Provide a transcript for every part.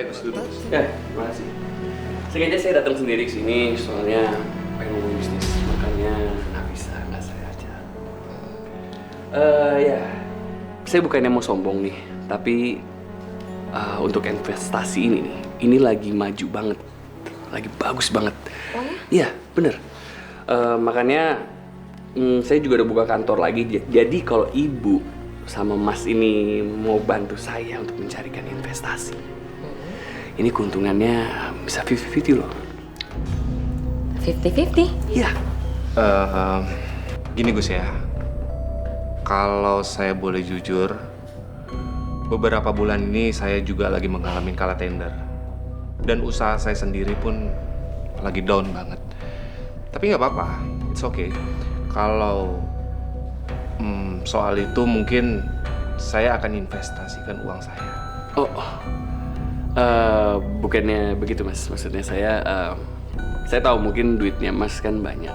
Gus duduk. Ya, terima kasih. Sengaja saya datang sendiri ke sini soalnya pengen ngomongin bisnis, makanya nggak bisa, nggak saya aja. Ya, saya bukannya mau sombong nih, tapi untuk investasi ini nih, ini lagi maju banget, lagi bagus banget. Oh ya? Iya, bener. Makanya saya juga udah buka kantor lagi. Jadi kalau ibu sama mas ini mau bantu saya untuk mencarikan investasi, ini keuntungannya bisa 50-50 loh. 50-50? Iya. Gini Gus ya, kalau saya boleh jujur, beberapa bulan ini saya juga lagi mengalami kalah tender. Dan usaha saya sendiri pun lagi down banget. Tapi nggak apa-apa, it's okay. Kalau soal itu mungkin saya akan investasikan uang saya. Bukannya begitu mas, maksudnya saya tahu mungkin duitnya mas kan banyak,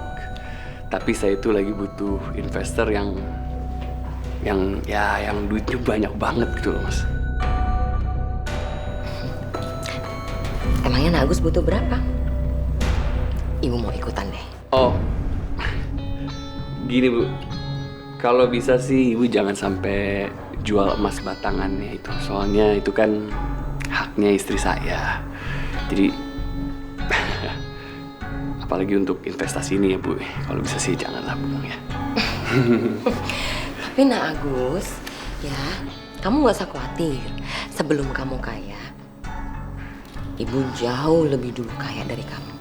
tapi saya itu lagi butuh investor yang duitnya banyak banget gitu loh mas. Emangnya Nak Agus butuh berapa? Ibu mau ikutan deh. Oh, gini bu, kalau bisa sih ibu jangan sampai jual emas batangannya itu, soalnya itu kan haknya istri saya. Jadi apalagi untuk investasi ini ya bu, kalau bisa sih janganlah bu ya. Tapi Nak Agus, ya kamu gak usah khawatir. Sebelum kamu kaya, Ibu jauh lebih dulu kaya dari kamu.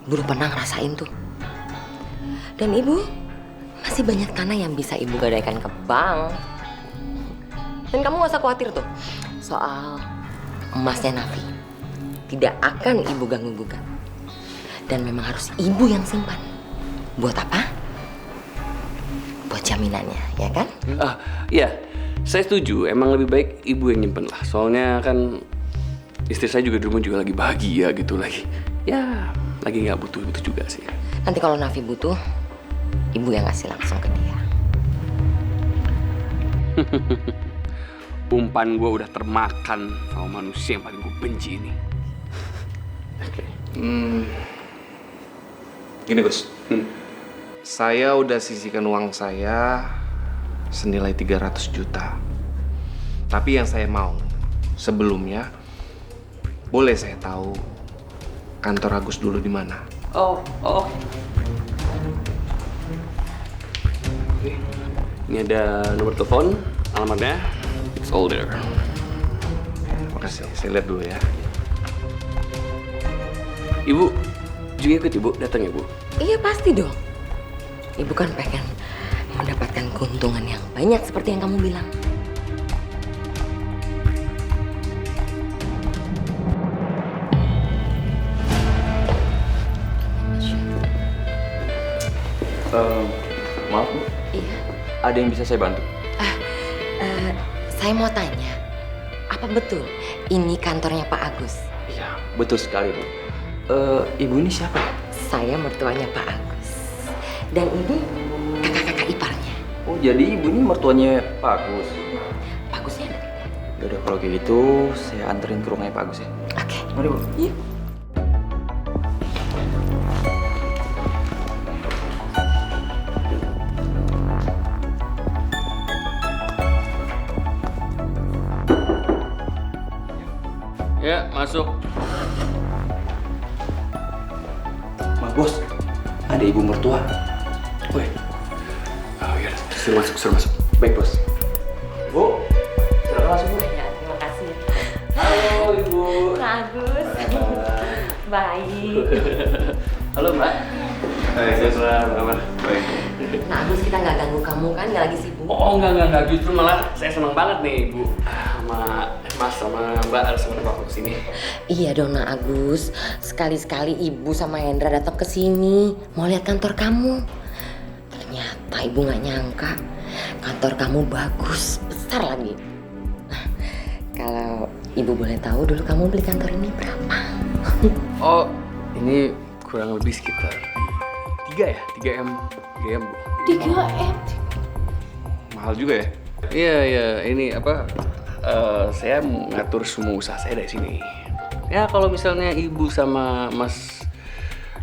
Ibu udah pernah ngerasain tuh. Dan Ibu masih banyak tanah yang bisa Ibu gadaikan ke bank. Dan kamu gak usah khawatir tuh soal emasnya Nafi. Tidak akan Ibu ganggu-gugat. Dan memang harus Ibu yang simpan. Buat apa? Buat jaminannya, ya kan? Iya, saya setuju. Emang lebih baik ibu yang nyimpen lah. Soalnya kan istri saya juga di rumah juga lagi bahagia gitu lagi. Ya, lagi nggak butuh juga sih. Nanti kalau Nafi butuh, Ibu yang ngasih langsung ke dia. Umpan gue udah termakan sama manusia yang paling gue benci ini. Oke. Gini Gus, saya udah sisihkan uang saya senilai 300 juta. Tapi yang saya mau sebelumnya, boleh saya tahu kantor Agus dulu di mana? Oh. Oke. Ini ada nomor telepon, alamatnya, it's all there. Makasih, saya lihat dulu ya. Ibu juga ikut ibu datang ya bu? Iya pasti dong. Ibu kan pengen mendapatkan keuntungan yang banyak seperti yang kamu bilang. Maaf bu, Iya. ada yang bisa saya bantu? Saya mau tanya, apa betul ini kantornya Pak Agus? Iya, betul sekali bu. Ibu ini siapa? Saya mertuanya Pak Agus. Dan ini kakak-kakak iparnya. Oh, jadi ibu ini mertuanya Pak Agus. Pak Agusnya ada? Yaudah kalau kayak gitu, saya anterin ke rumahnya Pak Agus ya. Oke. Mari bu. Yuk. Ya, masuk. Mas bos, ada ibu mertua. Woi. Oh iya, suruh masuk. Baik bos. Bu, silakan masuk bu. Ya, terima kasih. Halo ibu. Pak Agus. Baik. Halo mbak. Hai, saya apa kabar? Baik. Nah Agus, kita nggak ganggu kamu kan? Nggak lagi sibuk? Oh enggak, justru malah saya senang banget nih ibu sama mas sama mbak harus sama aku kesini. Iya dong Nak Agus. Sekali-sekali Ibu sama Hendra datang ke sini mau lihat kantor kamu. Ternyata Ibu nggak nyangka kantor kamu bagus, besar lagi. Nah, kalau Ibu boleh tahu dulu kamu beli kantor ini berapa? Oh, ini kurang lebih sekitar 3 M bu. 3M. Mahal juga ya? Iya, ini apa? saya mengatur semua usaha saya dari sini. Ya kalau misalnya ibu sama mas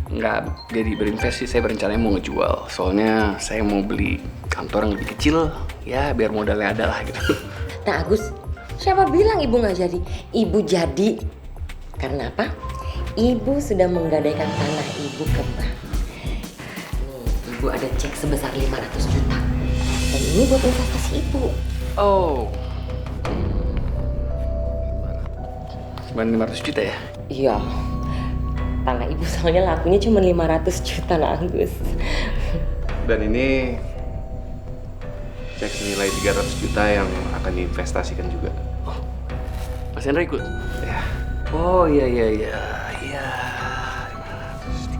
nggak jadi berinvestasi, saya berencana mau ngejual. Soalnya saya mau beli kantor yang lebih kecil, ya biar modalnya ada lah gitu. Nah Agus, siapa bilang ibu nggak jadi? Ibu jadi. Karena apa? Ibu sudah menggadaikan tanah ibu ke bank. Nih, ibu ada cek sebesar 500 juta. Dan ini buat investasi ibu. Oh, cuma 500 juta ya? Iya. Tanah ibu soalnya lakunya cuma 500 juta nah Agus. Dan ini cek senilai 300 juta yang akan diinvestasikan juga. Mas Hendra ikut? Ya. Oh iya. 500,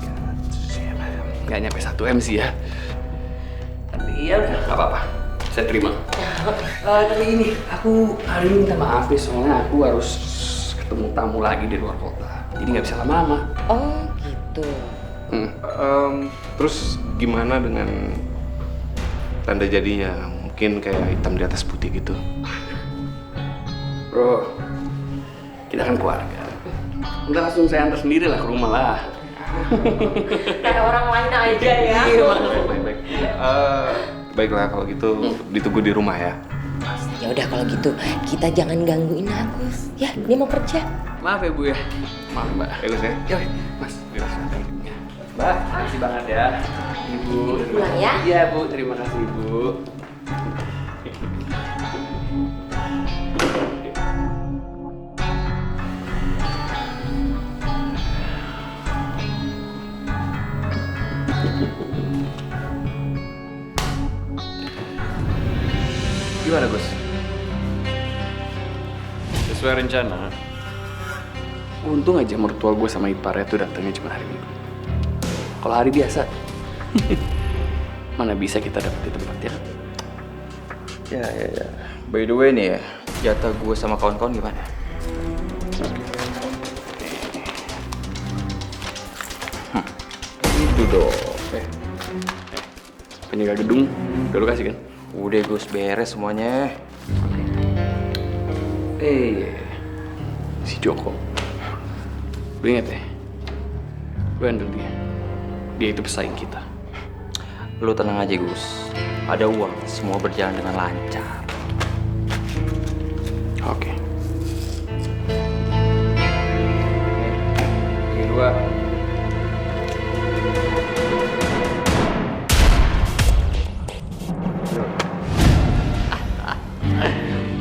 300 ya. Nggak nyampe 1 M sih ya. Tapi ya udah, nggak apa-apa. Saya terima. Tapi ini, aku hari ini minta maaf nih, soalnya aku harus ketemu tamu lagi di luar kota. Jadi nggak bisa lama-lama. Oh gitu. Terus gimana dengan tanda jadinya? Mungkin kayak hitam di atas putih gitu. Bro, kita kan keluarga. Ntar langsung saya antar sendiri lah ke rumah lah. Kayak orang lain aja ya. Baik. Baiklah kalau gitu ditunggu di rumah ya. Ya udah kalau gitu kita jangan gangguin Agus. Ya dia mau kerja. Maaf ya Bu ya. Maaf Mbak. Bagus ya. Ya, Mas. Mbak, makasih banget ya. Ibu. Pulang ya? Iya Bu, terima kasih Ibu. Gimana Gus? Sesuai rencana. Untung aja mertua gue sama iparnya tuh datangnya cuma hari Minggu. Kalau hari biasa, mana bisa kita dapet di tempat ya? Ya. By the way nih ya, jatah gue sama kawan-kawan gimana? Itu dong. Penjaga gedung, udah lu kasih kan? Udah Gus, beres semuanya. Si Joko. Lu inget ya? Lu handle dia. Dia itu pesaing kita. Lu tenang aja Gus, ada uang, semua berjalan dengan lancar. Oke. Ini 2.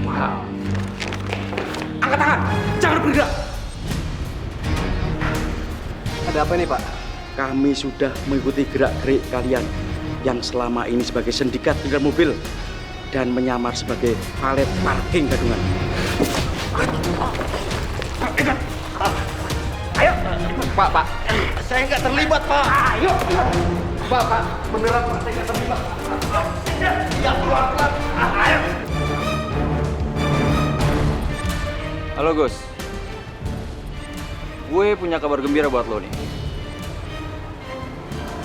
Wow. Angkat tangan, jangan bergerak. Ada apa nih Pak? Kami sudah mengikuti gerak-gerik kalian yang selama ini sebagai sindikat tinggal mobil dan menyamar sebagai valet parking gadungan. Ayo, Pak. Saya nggak terlibat, Pak. Ayo, Pak. Beneran Pak, saya nggak terlibat. Ya, pelan-pelan. Ayo. Halo Gus, gue punya kabar gembira buat lo nih.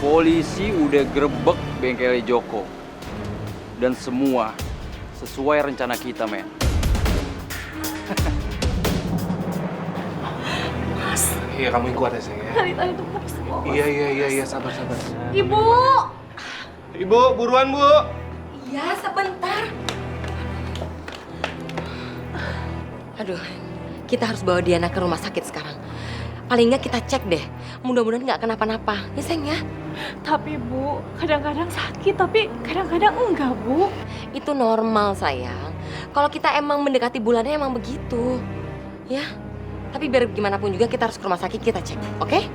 Polisi udah grebek bengkel Joko. Dan semua sesuai rencana kita, men. Iya, kamu yang kuat ya, sayang ya. Dari tadi tuh aku semua. Iya, sabar. Ibu! Ibu, buruan, Bu. Ya sebentar. Aduh, kita harus bawa Diana ke rumah sakit sekarang. Paling nggak kita cek deh. Mudah-mudahan nggak kenapa-napa. Ya sayang ya. Tapi Bu, kadang-kadang sakit, tapi kadang-kadang enggak Bu. Itu normal sayang. Kalau kita emang mendekati bulannya emang begitu. Ya. Tapi biar gimana pun juga kita harus ke rumah sakit kita cek. Oke?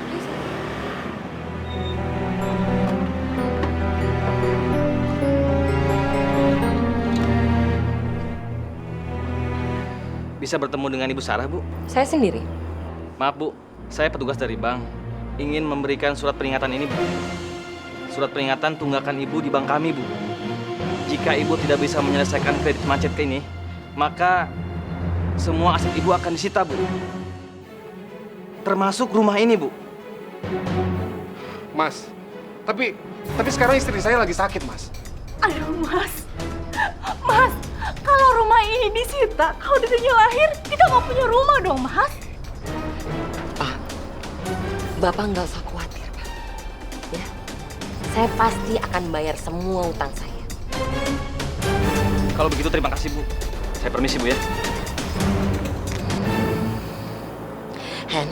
Bisa bertemu dengan Ibu Sarah, Bu? Saya sendiri. Maaf, Bu. Saya petugas dari bank. Ingin memberikan surat peringatan ini, Bu. Surat peringatan tunggakan Ibu di bank kami, Bu. Jika Ibu tidak bisa menyelesaikan kredit macet ini, maka semua aset Ibu akan disita, Bu. Termasuk rumah ini, Bu. Mas, tapi sekarang istri saya lagi sakit, Mas. Aduh Mas, kalau rumah ini disita, kalau dirinya lahir, kita nggak punya rumah dong, Mas. Pak, Bapak nggak usah khawatir, Pak. Ya, saya pasti akan bayar semua utang saya. Kalau begitu terima kasih, Bu. Saya permisi, Bu ya. Hen,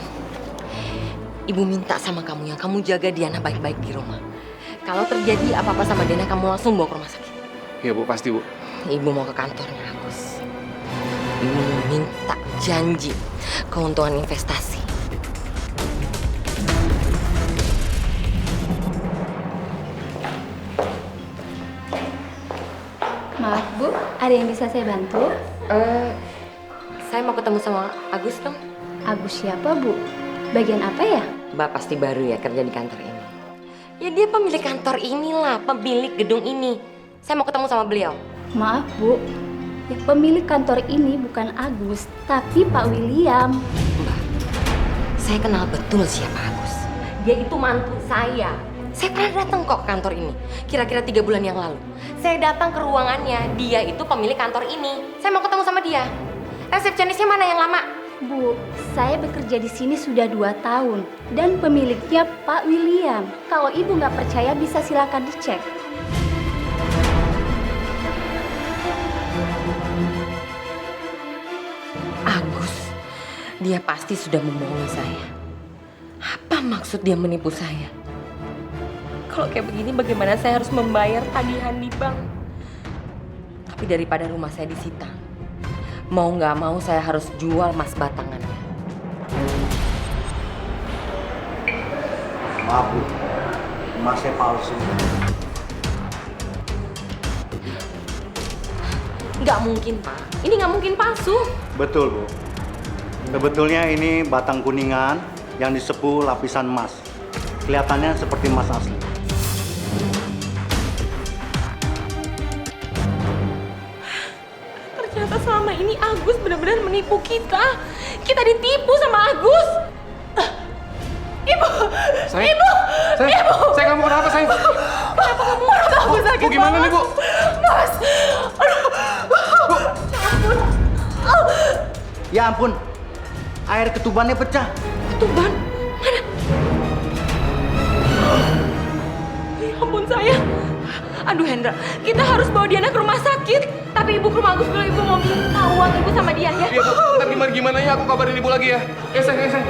Ibu minta sama kamu yang kamu jaga Diana baik-baik di rumah. Kalau terjadi apa-apa sama Diana, kamu langsung bawa ke rumah sakit. Iya Bu, pasti Bu. Ibu mau ke kantornya Agus. Ibu minta janji keuntungan investasi. Maaf Bu, ada yang bisa saya bantu? Saya mau ketemu sama Agus dong. Agus siapa Bu? Bagian apa ya? Mbak pasti baru ya kerja di kantor ini. Ya dia pemilik kantor inilah, pemilik gedung ini. Saya mau ketemu sama beliau. Maaf Bu, ya, pemilik kantor ini bukan Agus, tapi Pak William. Mbak, saya kenal betul siapa Agus. Dia itu mantu saya. Saya pernah datang kok ke kantor ini, kira-kira 3 bulan yang lalu. Saya datang ke ruangannya, dia itu pemilik kantor ini. Saya mau ketemu sama dia. Resepsionisnya mana yang lama? Bu, saya bekerja di sini sudah 2 tahun dan pemiliknya Pak William. Kalau Ibu nggak percaya bisa silakan dicek. Agus, dia pasti sudah membohongi saya. Apa maksud dia menipu saya? Kalau kayak begini bagaimana saya harus membayar tagihan di bank? Tapi daripada rumah saya disita, mau nggak mau saya harus jual emas batangannya. Maaf Bu, emasnya palsu. Nggak mungkin, Pak. Ini nggak mungkin palsu. Betul, Bu. Sebetulnya ini batang kuningan yang disepuh lapisan emas. Kelihatannya seperti emas asli. Ternyata selama ini Agus benar-benar menipu kita. Kita ditipu sama Agus. Ibu! Sayang, Ibu! sayang, Ibu! sayang kamu kenapa sayang? Kenapa kamu? Aku sakit Bu gimana nih Bu? Mas! Ya ampun, air ketubannya pecah. Ketuban? Mana? Ya ampun saya. Aduh Hendra, kita harus bawa Diana ke rumah sakit. Tapi ibu ke rumah Agus dulu, ibu mau minta uang ibu sama dia ya. Iya Bu, ntar gimana ya aku kabarin Ibu lagi ya. Sayang.